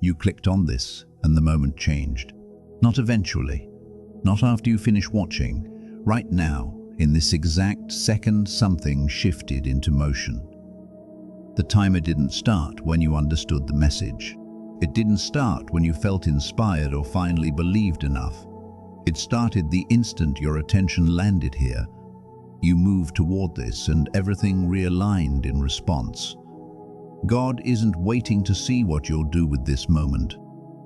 You clicked on this and the moment changed. Not eventually, not after you finish watching. Right now, in this exact second, something shifted into motion. The timer didn't start when you understood the message. It didn't start when you felt inspired or finally believed enough. It started the instant your attention landed here. You moved toward this and everything realigned in response. God isn't waiting to see what you'll do with this moment.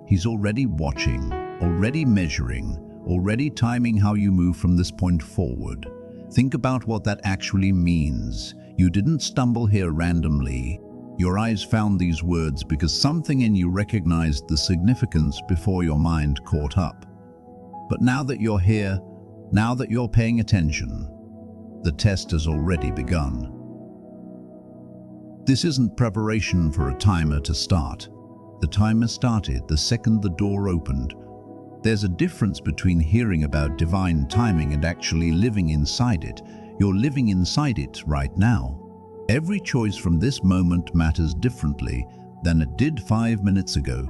He's already watching, already measuring, already timing how you move from this point forward. Think about what that actually means. You didn't stumble here randomly. Your eyes found these words because something in you recognized the significance before your mind caught up. But now that you're here, now that you're paying attention, the test has already begun. This isn't preparation for a timer to start. The timer started the second the door opened. There's a difference between hearing about divine timing and actually living inside it. You're living inside it right now. Every choice from this moment matters differently than it did 5 minutes ago.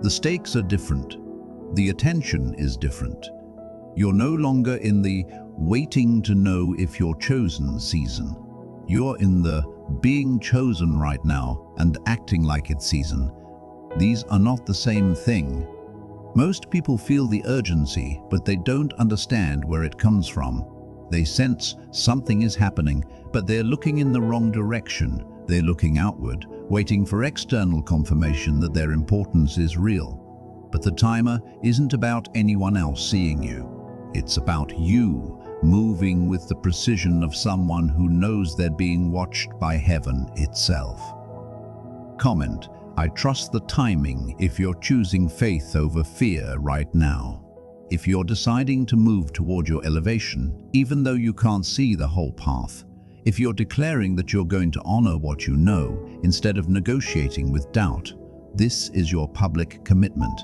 The stakes are different. The attention is different. You're no longer in the waiting to know if you're chosen season. You're in the being chosen right now and acting like it's season. These are not the same thing. Most people feel the urgency, but they don't understand where it comes from. They sense something is happening, but they're looking in the wrong direction. They're looking outward, waiting for external confirmation that their importance is real. But the timer isn't about anyone else seeing you. It's about you moving with the precision of someone who knows they're being watched by heaven itself. Comment: I trust the timing if you're choosing faith over fear right now. If you're deciding to move toward your elevation, even though you can't see the whole path. If you're declaring that you're going to honor what you know instead of negotiating with doubt, this is your public commitment.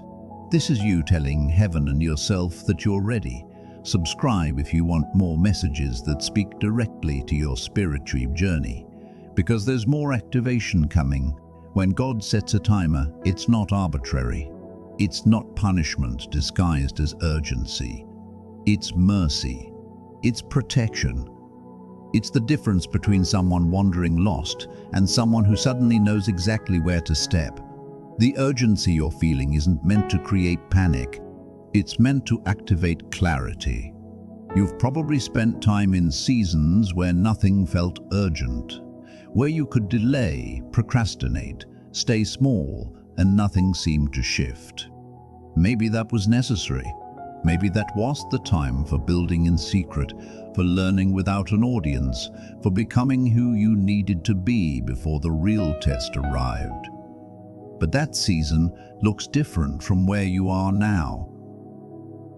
This is you telling heaven and yourself that you're ready. Subscribe if you want more messages that speak directly to your spiritual journey, because there's more activation coming. When God sets a timer, it's not arbitrary. It's not punishment disguised as urgency. It's mercy. It's protection. It's the difference between someone wandering lost and someone who suddenly knows exactly where to step. The urgency you're feeling isn't meant to create panic. It's meant to activate clarity. You've probably spent time in seasons where nothing felt urgent, where you could delay, procrastinate, stay small, and nothing seemed to shift. Maybe that was necessary. Maybe that was the time for building in secret, for learning without an audience, for becoming who you needed to be before the real test arrived. But that season looks different from where you are now.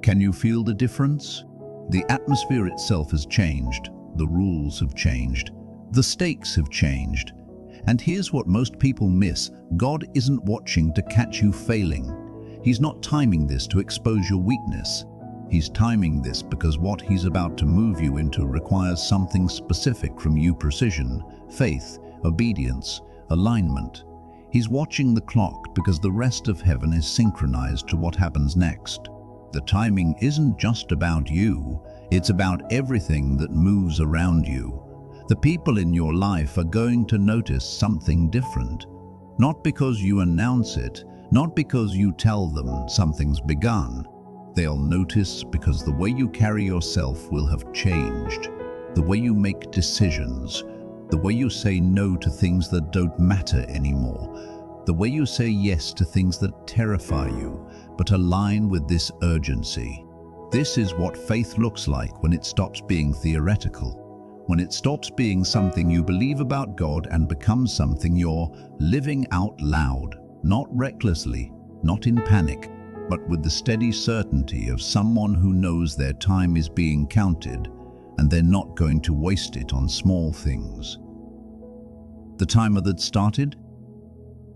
Can you feel the difference? The atmosphere itself has changed. The rules have changed. The stakes have changed. And here's what most people miss. God isn't watching to catch you failing. He's not timing this to expose your weakness. He's timing this because what he's about to move you into requires something specific from you: precision, faith, obedience, alignment. He's watching the clock because the rest of heaven is synchronized to what happens next. The timing isn't just about you, it's about everything that moves around you. The people in your life are going to notice something different. Not because you announce it, not because you tell them something's begun. They'll notice because the way you carry yourself will have changed. The way you make decisions, the way you say no to things that don't matter anymore, the way you say yes to things that terrify you, but align with this urgency. This is what faith looks like when it stops being theoretical, when it stops being something you believe about God and becomes something you're living out loud, not recklessly, not in panic, but with the steady certainty of someone who knows their time is being counted and they're not going to waste it on small things. The timer that started?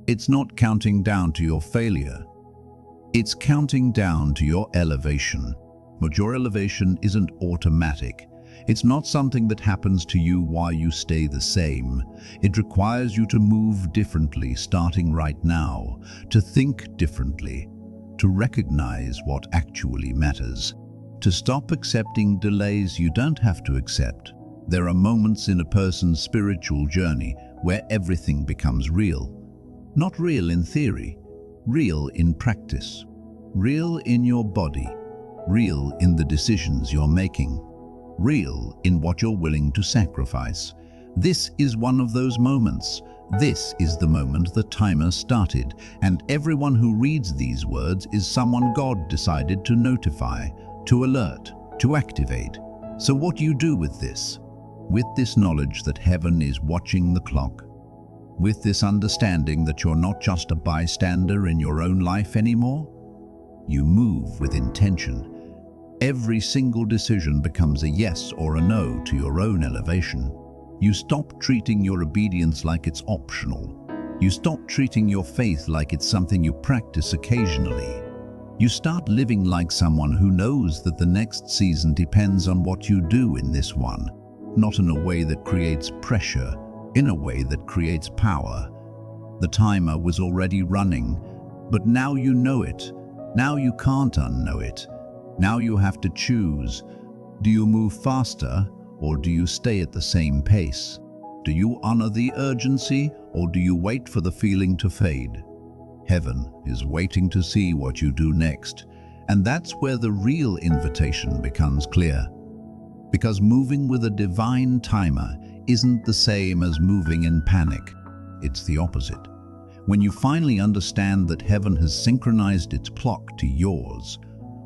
It's not counting down to your failure. It's counting down to your elevation. But your elevation isn't automatic. It's not something that happens to you while you stay the same. It requires you to move differently starting right now, to think differently, to recognize what actually matters, to stop accepting delays you don't have to accept. There are moments in a person's spiritual journey where everything becomes real. Not real in theory, real in practice, real in your body, real in the decisions you're making, real in what you're willing to sacrifice. This is one of those moments. This is the moment the timer started, and everyone who reads these words is someone God decided to notify, to alert, to activate. So what do you do with this? With this knowledge that heaven is watching the clock, with this understanding that you're not just a bystander in your own life anymore, you move with intention. Every single decision becomes a yes or a no to your own elevation. You stop treating your obedience like it's optional. You stop treating your faith like it's something you practice occasionally. You start living like someone who knows that the next season depends on what you do in this one, not in a way that creates pressure, in a way that creates power. The timer was already running, but now you know it. Now you can't unknow it. Now you have to choose. Do you move faster, or do you stay at the same pace? Do you honor the urgency, or do you wait for the feeling to fade? Heaven is waiting to see what you do next, and that's where the real invitation becomes clear. Because moving with a divine timer isn't the same as moving in panic. It's the opposite. When you finally understand that heaven has synchronized its clock to yours,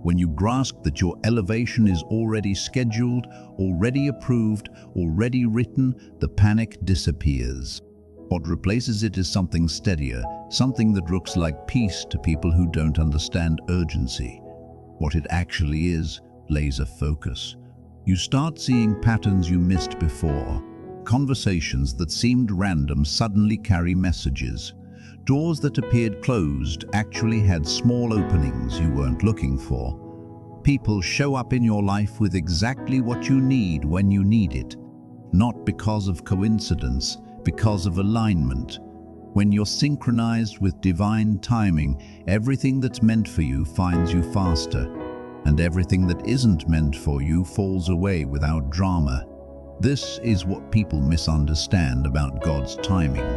when you grasp that your elevation is already scheduled, already approved, already written, the panic disappears. What replaces it is something steadier, something that looks like peace to people who don't understand urgency. What it actually is, laser focus. You start seeing patterns you missed before. Conversations that seemed random suddenly carry messages. Doors that appeared closed actually had small openings you weren't looking for. People show up in your life with exactly what you need when you need it. Not because of coincidence, because of alignment. When you're synchronized with divine timing, everything that's meant for you finds you faster, and everything that isn't meant for you falls away without drama. This is what people misunderstand about God's timing.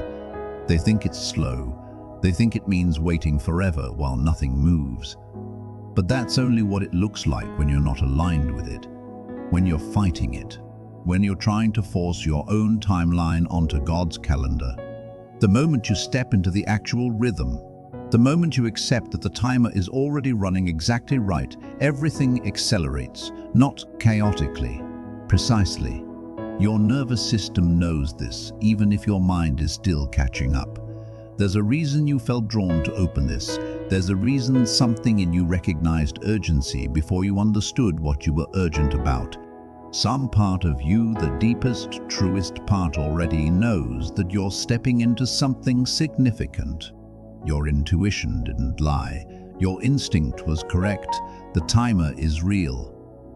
They think it's slow. They think it means waiting forever while nothing moves. But that's only what it looks like when you're not aligned with it, when you're fighting it, when you're trying to force your own timeline onto God's calendar. The moment you step into the actual rhythm, the moment you accept that the timer is already running exactly right, everything accelerates, not chaotically, precisely. Your nervous system knows this, even if your mind is still catching up. There's a reason you felt drawn to open this. There's a reason something in you recognized urgency before you understood what you were urgent about. Some part of you, the deepest, truest part, already knows that you're stepping into something significant. Your intuition didn't lie. Your instinct was correct. The timer is real.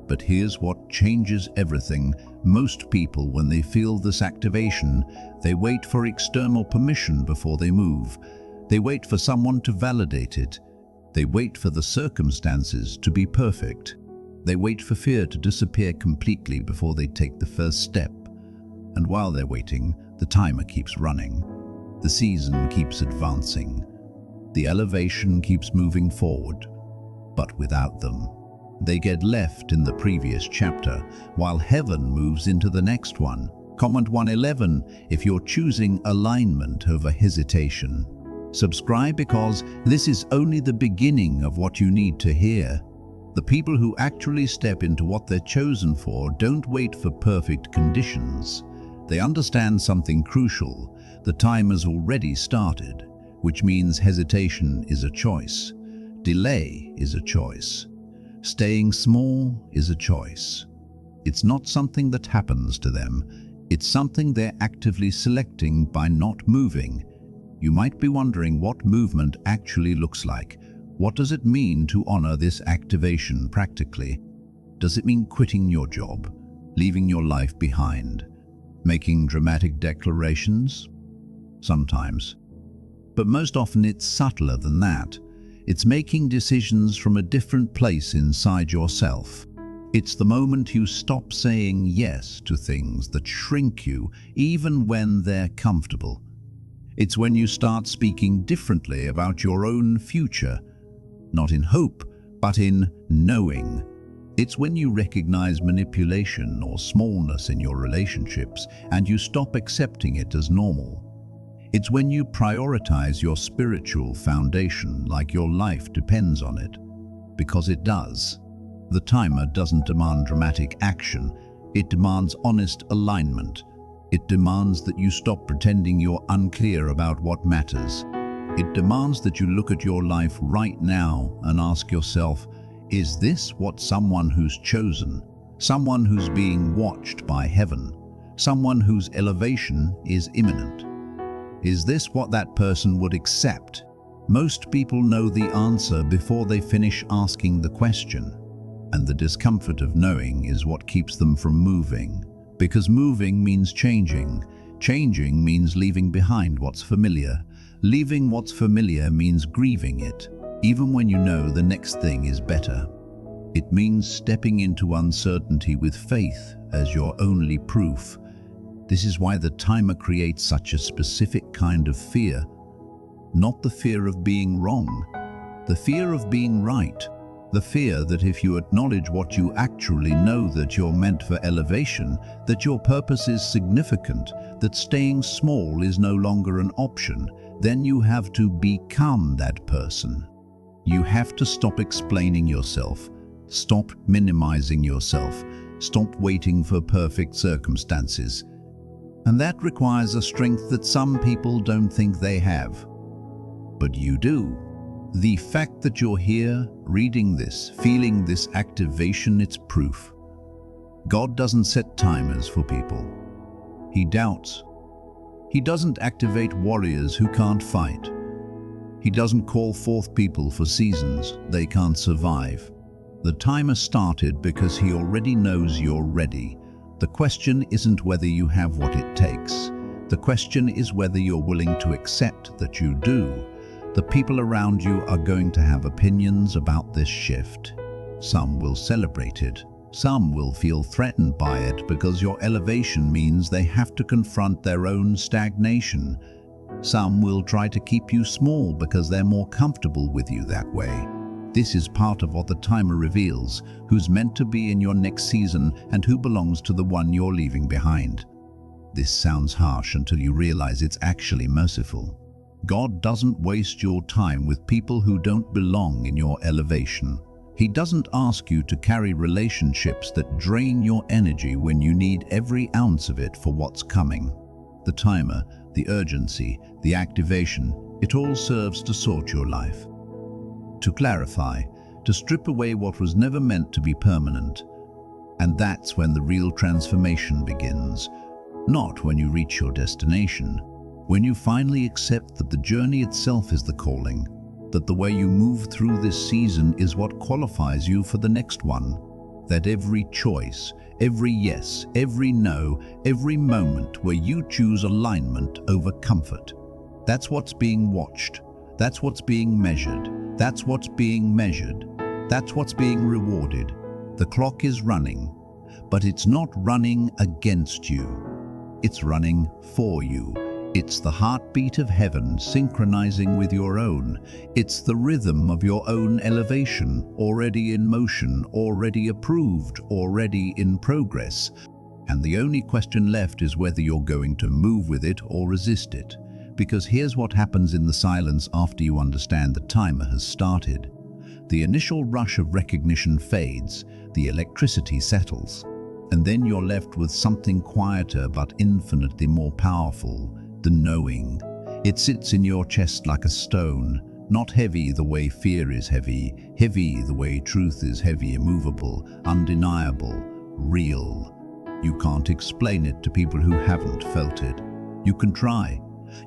But here's what changes everything. Most people, when they feel this activation, they wait for external permission before they move. They wait for someone to validate it. They wait for the circumstances to be perfect. They wait for fear to disappear completely before they take the first step. And while they're waiting, the timer keeps running. The season keeps advancing. The elevation keeps moving forward. But without them, they get left in the previous chapter, while heaven moves into the next one. Comment 111 if you're choosing alignment over hesitation. Subscribe because this is only the beginning of what you need to hear. The people who actually step into what they're chosen for don't wait for perfect conditions. They understand something crucial. The time has already started, which means hesitation is a choice. Delay is a choice. Staying small is a choice. It's not something that happens to them. It's something they're actively selecting by not moving. You might be wondering what movement actually looks like. What does it mean to honor this activation practically? Does it mean quitting your job? leaving your life behind, making dramatic declarations? Sometimes. But most often it's subtler than that. It's making decisions from a different place inside yourself. It's the moment you stop saying yes to things that shrink you, even when they're comfortable. It's when you start speaking differently about your own future, not in hope, but in knowing. It's when you recognize manipulation or smallness in your relationships and you stop accepting it as normal. It's when you prioritize your spiritual foundation like your life depends on it, because it does. The timer doesn't demand dramatic action, it demands honest alignment. It demands that you stop pretending you're unclear about what matters. It demands that you look at your life right now and ask yourself, is this what someone who's chosen, someone who's being watched by heaven, someone whose elevation is imminent? Is this what that person would accept? Most people know the answer before they finish asking the question. And the discomfort of knowing is what keeps them from moving. Because moving means changing. Changing means leaving behind what's familiar. Leaving what's familiar means grieving it, even when you know the next thing is better. It means stepping into uncertainty with faith as your only proof. This is why the timer creates such a specific kind of fear. Not the fear of being wrong, the fear of being right. The fear that if you acknowledge what you actually know, that you're meant for elevation, that your purpose is significant, that staying small is no longer an option, then you have to become that person. You have to stop explaining yourself, stop minimizing yourself, stop waiting for perfect circumstances. And that requires a strength that some people don't think they have. But you do. The fact that you're here, reading this, feeling this activation, it's proof. God doesn't set timers for people. He doubts. He doesn't activate warriors who can't fight. He doesn't call forth people for seasons they can't survive. The timer started because he already knows you're ready. The question isn't whether you have what it takes. The question is whether you're willing to accept that you do. The people around you are going to have opinions about this shift. Some will celebrate it. Some will feel threatened by it because your elevation means they have to confront their own stagnation. Some will try to keep you small because they're more comfortable with you that way. This is part of what the timer reveals, who's meant to be in your next season and who belongs to the one you're leaving behind. This sounds harsh until you realize it's actually merciful. God doesn't waste your time with people who don't belong in your elevation. He doesn't ask you to carry relationships that drain your energy when you need every ounce of it for what's coming. The timer, the urgency, the activation, it all serves to sort your life. To clarify, to strip away what was never meant to be permanent. And that's when the real transformation begins. Not when you reach your destination. When you finally accept that the journey itself is the calling, that the way you move through this season is what qualifies you for the next one, that every choice, every yes, every no, every moment where you choose alignment over comfort, that's what's being watched, that's what's being measured, that's what's being measured, that's what's being rewarded. The clock is running, but it's not running against you, it's running for you. It's the heartbeat of heaven synchronizing with your own. It's the rhythm of your own elevation, already in motion, already approved, already in progress. And the only question left is whether you're going to move with it or resist it. Because here's what happens in the silence after you understand the timer has started. The initial rush of recognition fades, the electricity settles, and then you're left with something quieter but infinitely more powerful. The knowing. It sits in your chest like a stone, not heavy the way fear is heavy, heavy the way truth is heavy, immovable, undeniable, real. You can't explain it to people who haven't felt it. You can try.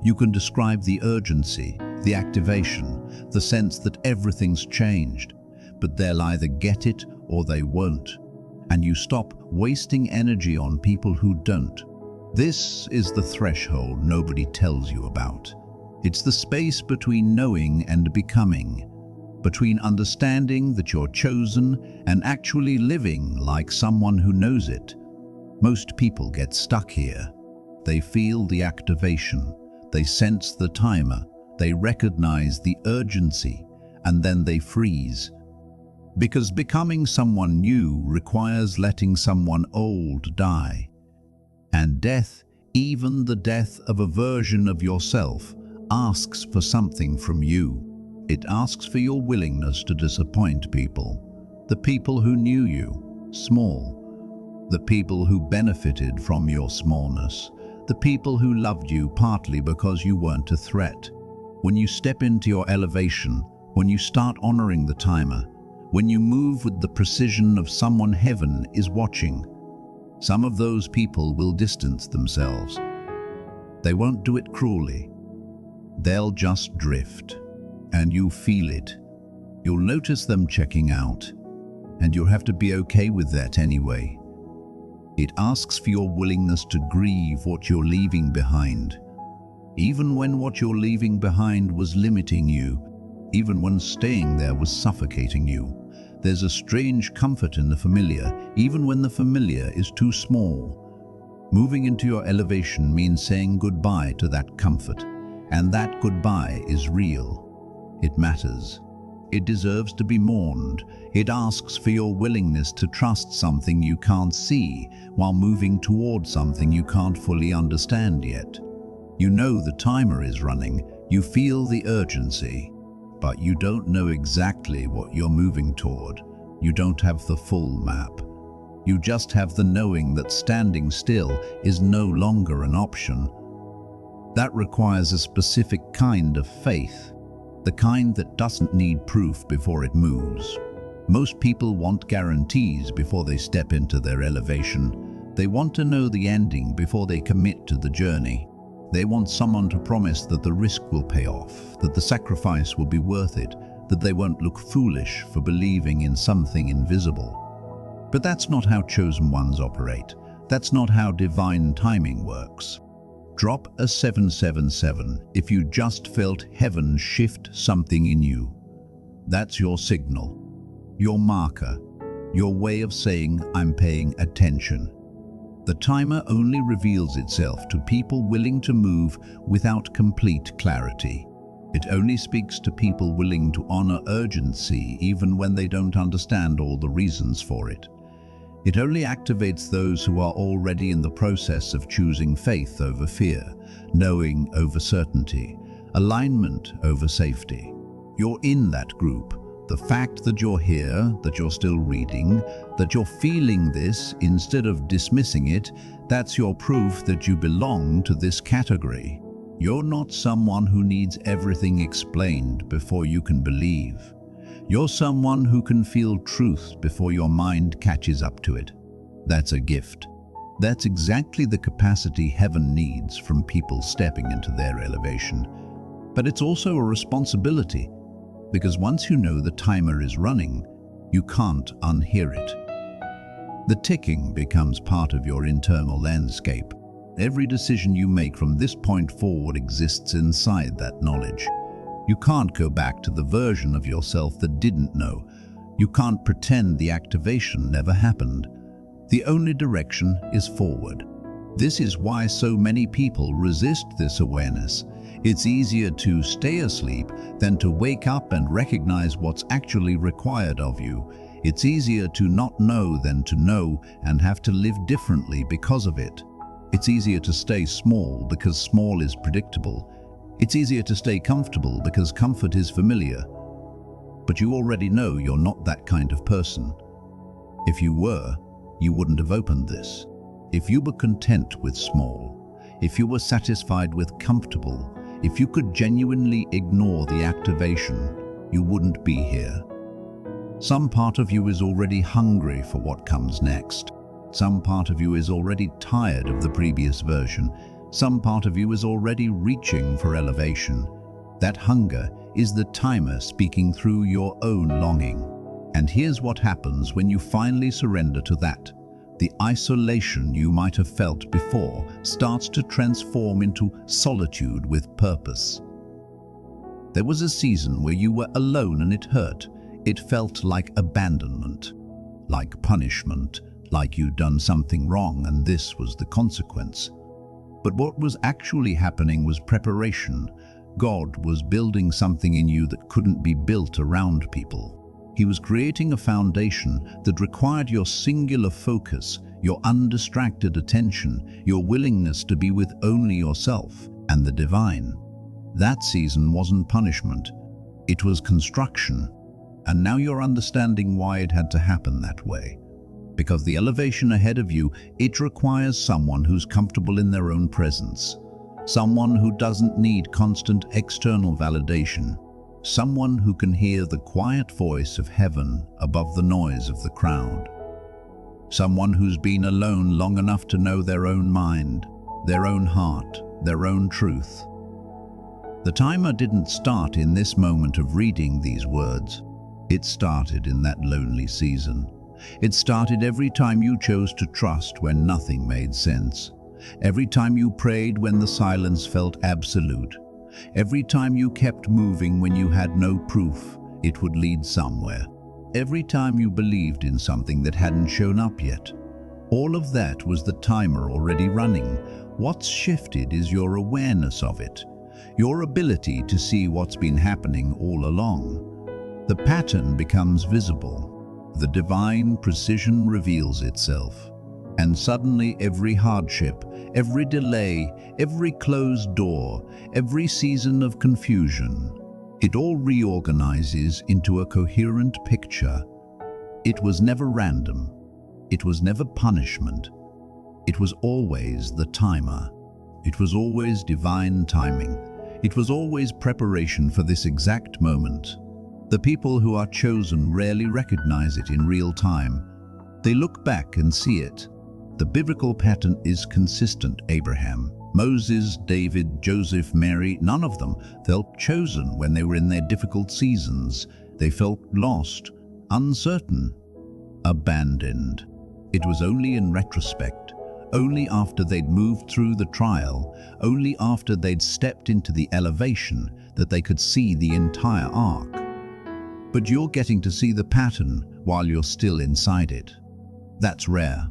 You can describe the urgency, the activation, the sense that everything's changed, but they'll either get it or they won't. and you stop wasting energy on people who don't. This is the threshold nobody tells you about. It's the space between knowing and becoming, between understanding that you're chosen and actually living like someone who knows it. Most people get stuck here. They feel the activation, they sense the timer, they recognize the urgency, and then they freeze. Because becoming someone new requires letting someone old die. And death, even the death of a version of yourself, asks for something from you. It asks for your willingness to disappoint people. The people who knew you, small. The people who benefited from your smallness. The people who loved you partly because you weren't a threat. When you step into your elevation, when you start honoring the timer, when you move with the precision of someone heaven is watching, some of those people will distance themselves. They won't do it cruelly. They'll just drift, and you feel it. You'll notice them checking out, and you'll have to be okay with that anyway. It asks for your willingness to grieve what you're leaving behind. Even when what you're leaving behind was limiting you, even when staying there was suffocating you. There's a strange comfort in the familiar, even when the familiar is too small. Moving into your elevation means saying goodbye to that comfort, and that goodbye is real. It matters. It deserves to be mourned. It asks for your willingness to trust something you can't see while moving toward something you can't fully understand yet. You know the timer is running, you feel the urgency, but you don't know exactly what you're moving toward. You don't have the full map. You just have the knowing that standing still is no longer an option. That requires a specific kind of faith, the kind that doesn't need proof before it moves. Most people want guarantees before they step into their elevation. They want to know the ending before they commit to the journey. They want someone to promise that the risk will pay off, that the sacrifice will be worth it, that they won't look foolish for believing in something invisible. But that's not how chosen ones operate. That's not how divine timing works. Drop a 777 if you just felt heaven shift something in you. That's your signal, your marker, your way of saying, I'm paying attention. The timer only reveals itself to people willing to move without complete clarity. It only speaks to people willing to honor urgency even when they don't understand all the reasons for it. It only activates those who are already in the process of choosing faith over fear, knowing over certainty, alignment over safety. You're in that group. The fact that you're here, that you're still reading, that you're feeling this instead of dismissing it, that's your proof that you belong to this category. You're not someone who needs everything explained before you can believe. You're someone who can feel truth before your mind catches up to it. That's a gift. That's exactly the capacity heaven needs from people stepping into their elevation. But it's also a responsibility, because once you know the timer is running, you can't unhear it. The ticking becomes part of your internal landscape. Every decision you make from this point forward exists inside that knowledge. You can't go back to the version of yourself that didn't know. You can't pretend the activation never happened. The only direction is forward. This is why so many people resist this awareness. It's easier to stay asleep than to wake up and recognize what's actually required of you. It's easier to not know than to know and have to live differently because of it. It's easier to stay small because small is predictable. It's easier to stay comfortable because comfort is familiar. But you already know you're not that kind of person. If you were, you wouldn't have opened this. If you were content with small, if you were satisfied with comfortable, if you could genuinely ignore the activation, you wouldn't be here. Some part of you is already hungry for what comes next. Some part of you is already tired of the previous version. Some part of you is already reaching for elevation. That hunger is the timer speaking through your own longing. And here's what happens when you finally surrender to that. The isolation you might have felt before starts to transform into solitude with purpose. There was a season where you were alone and it hurt. It felt like abandonment, like punishment, like you'd done something wrong and this was the consequence. But what was actually happening was preparation. God was building something in you that couldn't be built around people. He was creating a foundation that required your singular focus, your undistracted attention, your willingness to be with only yourself and the divine. That season wasn't punishment, it was construction. And now you're understanding why it had to happen that way. Because the elevation ahead of you, it requires someone who's comfortable in their own presence. Someone who doesn't need constant external validation. Someone who can hear the quiet voice of heaven above the noise of the crowd. Someone who's been alone long enough to know their own mind, their own heart, their own truth. The timer didn't start in this moment of reading these words. It started in that lonely season. It started every time you chose to trust when nothing made sense. Every time you prayed when the silence felt absolute. Every time you kept moving when you had no proof it would lead somewhere. Every time you believed in something that hadn't shown up yet. All of that was the timer already running. What's shifted is your awareness of it. Your ability to see what's been happening all along. The pattern becomes visible. The divine precision reveals itself. And suddenly every hardship, every delay, every closed door, every season of confusion, it all reorganizes into a coherent picture. It was never random. It was never punishment. It was always the timer. It was always divine timing. It was always preparation for this exact moment. The people who are chosen rarely recognize it in real time. They look back and see it. The biblical pattern is consistent. Abraham, Moses, David, Joseph, Mary, none of them felt chosen when they were in their difficult seasons. They felt lost, uncertain, abandoned. It was only in retrospect, only after they'd moved through the trial, only after they'd stepped into the elevation that they could see the entire arc. But you're getting to see the pattern while you're still inside it. That's rare.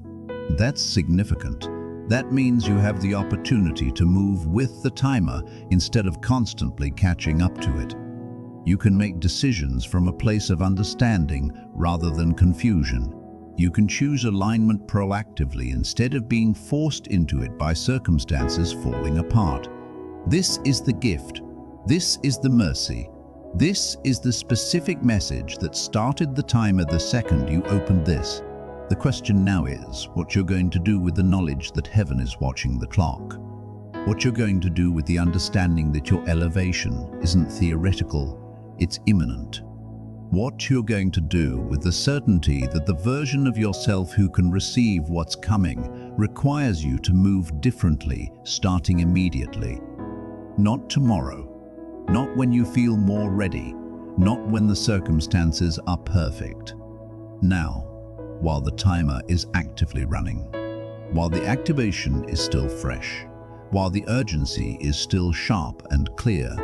That's significant. That means you have the opportunity to move with the timer instead of constantly catching up to it. You can make decisions from a place of understanding rather than confusion. You can choose alignment proactively instead of being forced into it by circumstances falling apart. This is the gift. This is the mercy. This is the specific message that started the timer the second you opened this. The question now is what you're going to do with the knowledge that heaven is watching the clock. What you're going to do with the understanding that your elevation isn't theoretical, it's imminent. What you're going to do with the certainty that the version of yourself who can receive what's coming requires you to move differently, starting immediately. Not tomorrow, not when you feel more ready, not when the circumstances are perfect. Now, while the timer is actively running, while the activation is still fresh, while the urgency is still sharp and clear.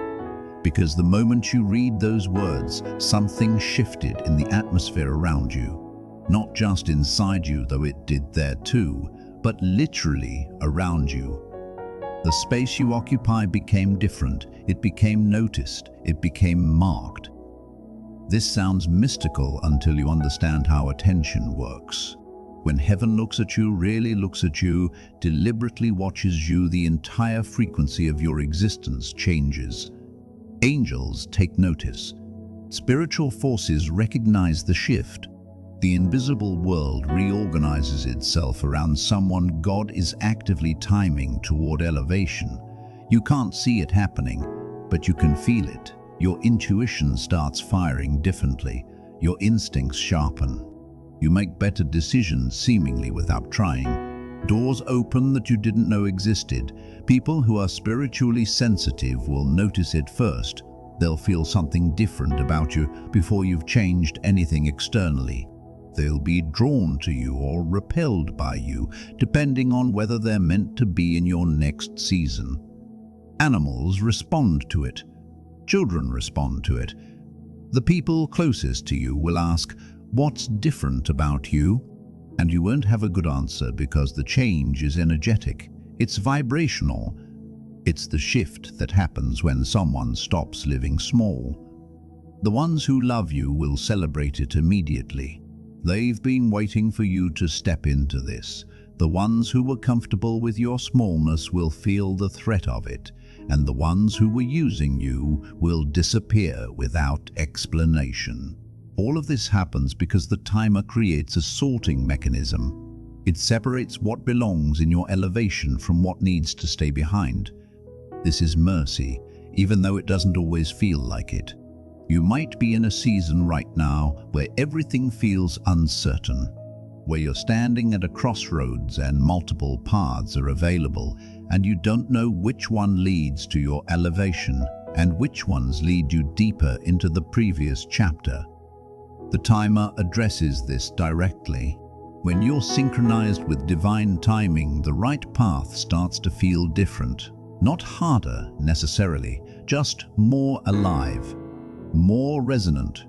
Because the moment you read those words, something shifted in the atmosphere around you. Not just inside you, though it did there too, but literally around you. The space you occupy became different, it became noticed, it became marked. This sounds mystical until you understand how attention works. When heaven looks at you, really looks at you, deliberately watches you, the entire frequency of your existence changes. Angels take notice. Spiritual forces recognize the shift. The invisible world reorganizes itself around someone God is actively timing toward elevation. You can't see it happening, but you can feel it. Your intuition starts firing differently. Your instincts sharpen. You make better decisions seemingly without trying. Doors open that you didn't know existed. People who are spiritually sensitive will notice it first. They'll feel something different about you before you've changed anything externally. They'll be drawn to you or repelled by you, depending on whether they're meant to be in your next season. Animals respond to it. Children respond to it. The people closest to you will ask, "What's different about you?" And you won't have a good answer because the change is energetic. It's vibrational. It's the shift that happens when someone stops living small. The ones who love you will celebrate it immediately. They've been waiting for you to step into this. The ones who were comfortable with your smallness will feel the threat of it, and the ones who were using you will disappear without explanation. All of this happens because the timer creates a sorting mechanism. It separates what belongs in your elevation from what needs to stay behind. This is mercy, even though it doesn't always feel like it. You might be in a season right now where everything feels uncertain, where you're standing at a crossroads and multiple paths are available, and you don't know which one leads to your elevation and which ones lead you deeper into the previous chapter. The timer addresses this directly. When you're synchronized with divine timing, the right path starts to feel different. Not harder necessarily, just more alive, more resonant,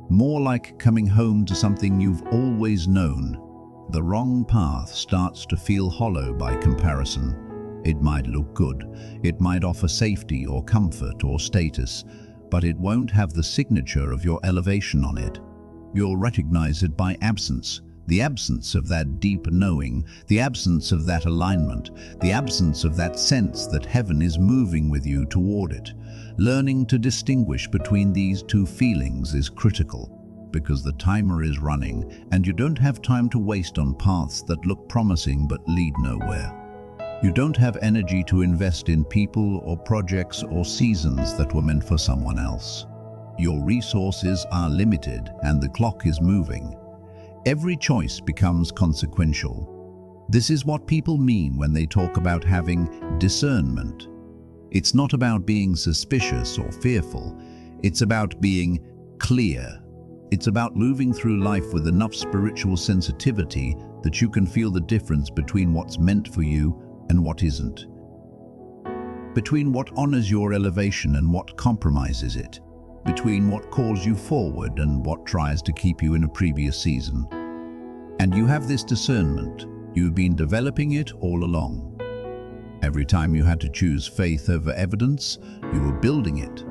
more like coming home to something you've always known. The wrong path starts to feel hollow by comparison. It might look good, it might offer safety or comfort or status, but it won't have the signature of your elevation on it. You'll recognize it by absence. The absence of that deep knowing, the absence of that alignment, the absence of that sense that heaven is moving with you toward it. Learning to distinguish between these two feelings is critical, because the timer is running and you don't have time to waste on paths that look promising but lead nowhere. You don't have energy to invest in people or projects or seasons that were meant for someone else. Your resources are limited and the clock is moving. Every choice becomes consequential. This is what people mean when they talk about having discernment. It's not about being suspicious or fearful. It's about being clear. It's about moving through life with enough spiritual sensitivity that you can feel the difference between what's meant for you and what isn't. Between what honors your elevation and what compromises it. Between what calls you forward and what tries to keep you in a previous season. And you have this discernment. You've been developing it all along. Every time you had to choose faith over evidence, you were building it.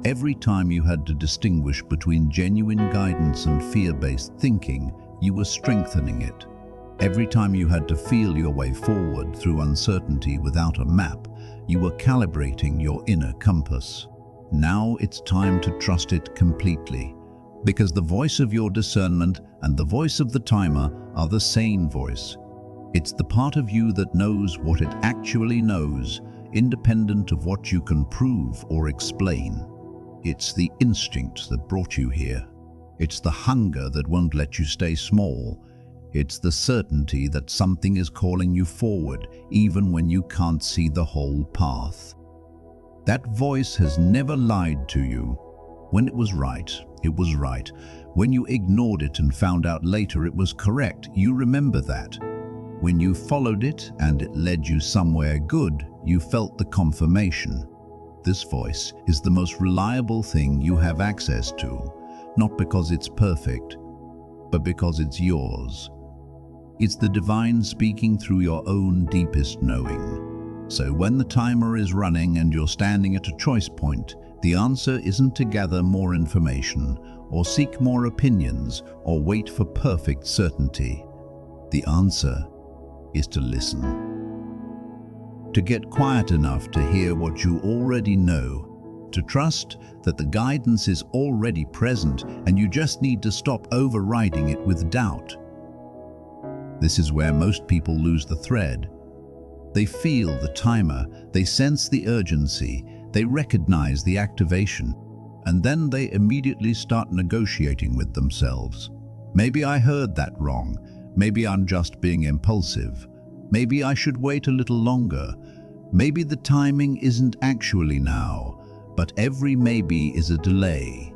Every time you had to distinguish between genuine guidance and fear-based thinking, you were strengthening it. Every time you had to feel your way forward through uncertainty without a map, you were calibrating your inner compass. Now it's time to trust it completely, because the voice of your discernment and the voice of the timer are the same voice. It's the part of you that knows what it actually knows, independent of what you can prove or explain. It's the instinct that brought you here. It's the hunger that won't let you stay small. It's the certainty that something is calling you forward, even when you can't see the whole path. That voice has never lied to you. When it was right, it was right. When you ignored it and found out later it was correct, you remember that. When you followed it and it led you somewhere good, you felt the confirmation. This voice is the most reliable thing you have access to, not because it's perfect, but because it's yours. It's the divine speaking through your own deepest knowing. So when the timer is running and you're standing at a choice point, the answer isn't to gather more information or seek more opinions or wait for perfect certainty. The answer is to listen. To get quiet enough to hear what you already know, to trust that the guidance is already present and you just need to stop overriding it with doubt. This is where most people lose the thread. They feel the timer, they sense the urgency, they recognize the activation, and then they immediately start negotiating with themselves. Maybe I heard that wrong. Maybe I'm just being impulsive. Maybe I should wait a little longer. Maybe the timing isn't actually now. But every maybe is a delay.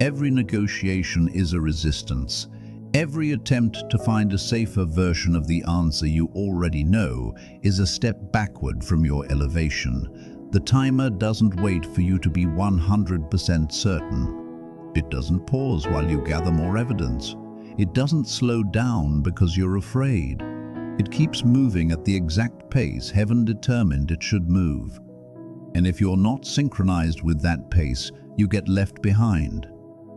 Every negotiation is a resistance. Every attempt to find a safer version of the answer you already know is a step backward from your elevation. The timer doesn't wait for you to be 100% certain. It doesn't pause while you gather more evidence. It doesn't slow down because you're afraid. It keeps moving at the exact pace heaven determined it should move. And if you're not synchronized with that pace, you get left behind.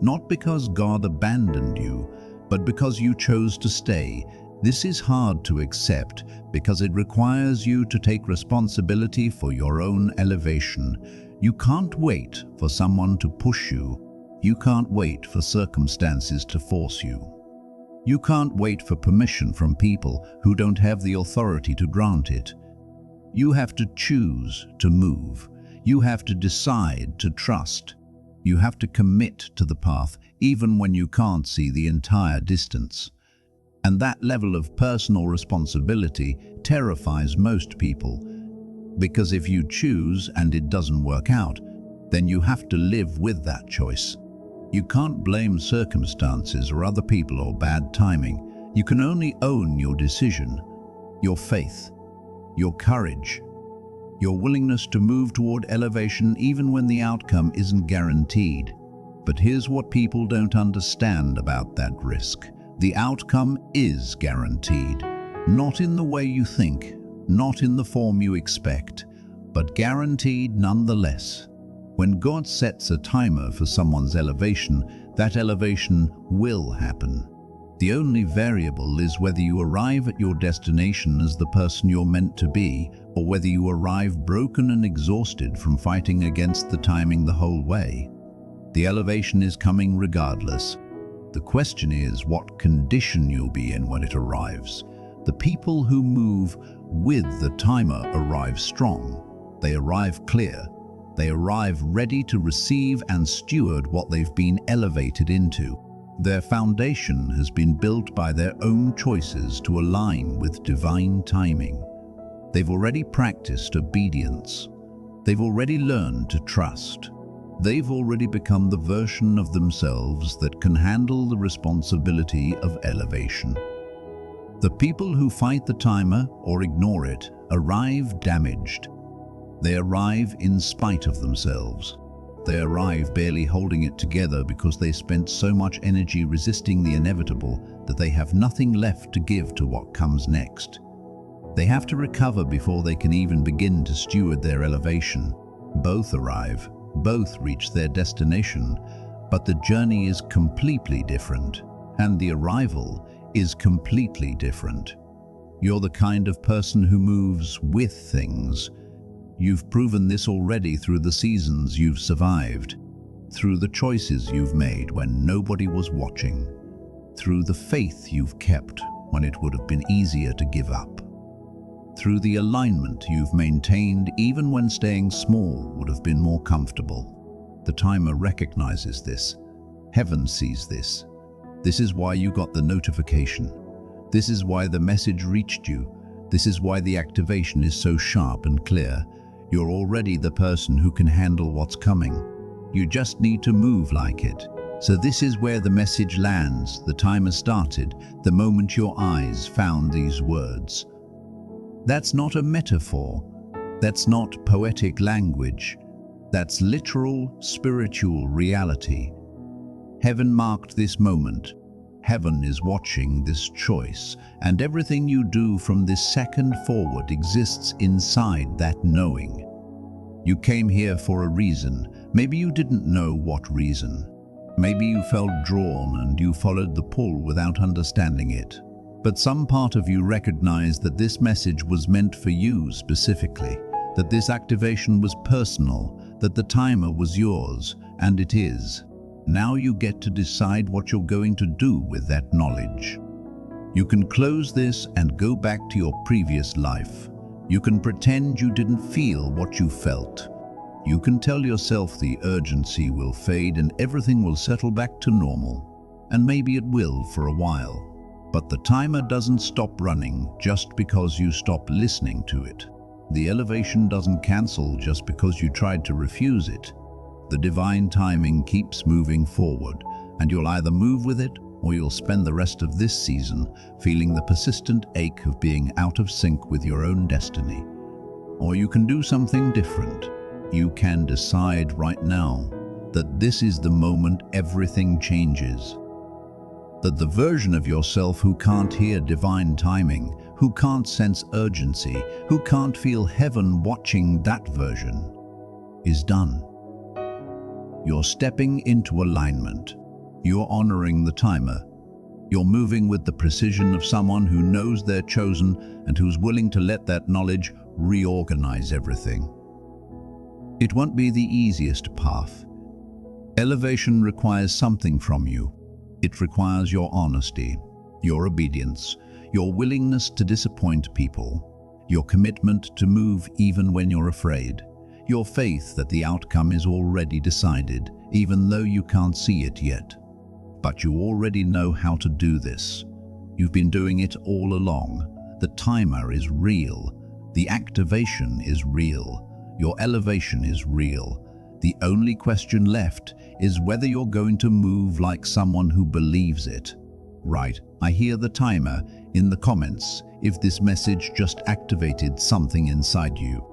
Not because God abandoned you, but because you chose to stay. This is hard to accept because it requires you to take responsibility for your own elevation. You can't wait for someone to push you. You can't wait for circumstances to force you. You can't wait for permission from people who don't have the authority to grant it. You have to choose to move. You have to decide to trust. You have to commit to the path even when you can't see the entire distance. And that level of personal responsibility terrifies most people. Because if you choose and it doesn't work out, then you have to live with that choice. You can't blame circumstances or other people or bad timing. You can only own your decision, your faith, your courage, your willingness to move toward elevation even when the outcome isn't guaranteed. But here's what people don't understand about that risk. The outcome is guaranteed. Not in the way you think, not in the form you expect, but guaranteed nonetheless. When God sets a timer for someone's elevation, that elevation will happen. The only variable is whether you arrive at your destination as the person you're meant to be, or whether you arrive broken and exhausted from fighting against the timing the whole way. The elevation is coming regardless. The question is what condition you'll be in when it arrives. The people who move with the timer arrive strong. They arrive clear. They arrive ready to receive and steward what they've been elevated into. Their foundation has been built by their own choices to align with divine timing. They've already practiced obedience. They've already learned to trust. They've already become the version of themselves that can handle the responsibility of elevation. The people who fight the timer or ignore it arrive damaged. They arrive in spite of themselves. They arrive barely holding it together because they spent so much energy resisting the inevitable that they have nothing left to give to what comes next. They have to recover before they can even begin to steward their elevation. Both arrive, both reach their destination, but the journey is completely different, and the arrival is completely different. You're the kind of person who moves with things. You've proven this already through the seasons you've survived, through the choices you've made when nobody was watching, through the faith you've kept when it would have been easier to give up, through the alignment you've maintained even when staying small would have been more comfortable. The timer recognizes this. Heaven sees this. This is why you got the notification. This is why the message reached you. This is why the activation is so sharp and clear. You're already the person who can handle what's coming. You just need to move like it. So this is where the message lands. The timer started the moment your eyes found these words. That's not a metaphor. That's not poetic language. That's literal, spiritual reality. Heaven marked this moment. Heaven is watching this choice, and everything you do from this second forward exists inside that knowing. You came here for a reason. Maybe you didn't know what reason. Maybe you felt drawn and you followed the pull without understanding it. But some part of you recognized that this message was meant for you specifically, that this activation was personal, that the timer was yours, and it is. Now you get to decide what you're going to do with that knowledge. You can close this and go back to your previous life. You can pretend you didn't feel what you felt. You can tell yourself the urgency will fade and everything will settle back to normal. And maybe it will for a while. But the timer doesn't stop running just because you stop listening to it. The elevation doesn't cancel just because you tried to refuse it. The divine timing keeps moving forward, and you'll either move with it or you'll spend the rest of this season feeling the persistent ache of being out of sync with your own destiny. Or you can do something different. You can decide right now that this is the moment everything changes. That the version of yourself who can't hear divine timing, who can't sense urgency, who can't feel heaven watching, that version is done. You're stepping into alignment. You're honoring the timer. You're moving with the precision of someone who knows they're chosen and who's willing to let that knowledge reorganize everything. It won't be the easiest path. Elevation requires something from you. It requires your honesty, your obedience, your willingness to disappoint people, your commitment to move even when you're afraid, your faith that the outcome is already decided, even though you can't see it yet. But you already know how to do this. You've been doing it all along. The timer is real. The activation is real. Your elevation is real. The only question left is whether you're going to move like someone who believes it. Right, I hear the timer in the comments if this message just activated something inside you.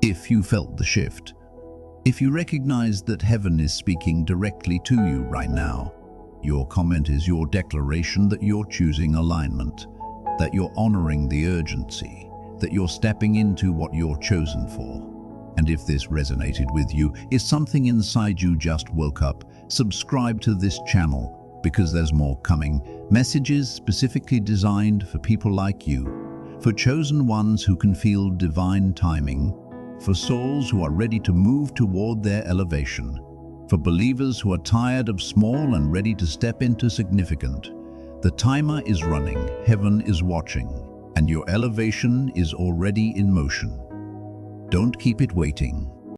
If you felt the shift. If you recognize that heaven is speaking directly to you right now. Your comment is your declaration that you're choosing alignment, that you're honoring the urgency, that you're stepping into what you're chosen for. And if this resonated with you, if something inside you just woke up, subscribe to this channel because there's more coming. Messages specifically designed for people like you, for chosen ones who can feel divine timing, for souls who are ready to move toward their elevation, for believers who are tired of small and ready to step into significant. The timer is running, heaven is watching, and your elevation is already in motion. Don't keep it waiting.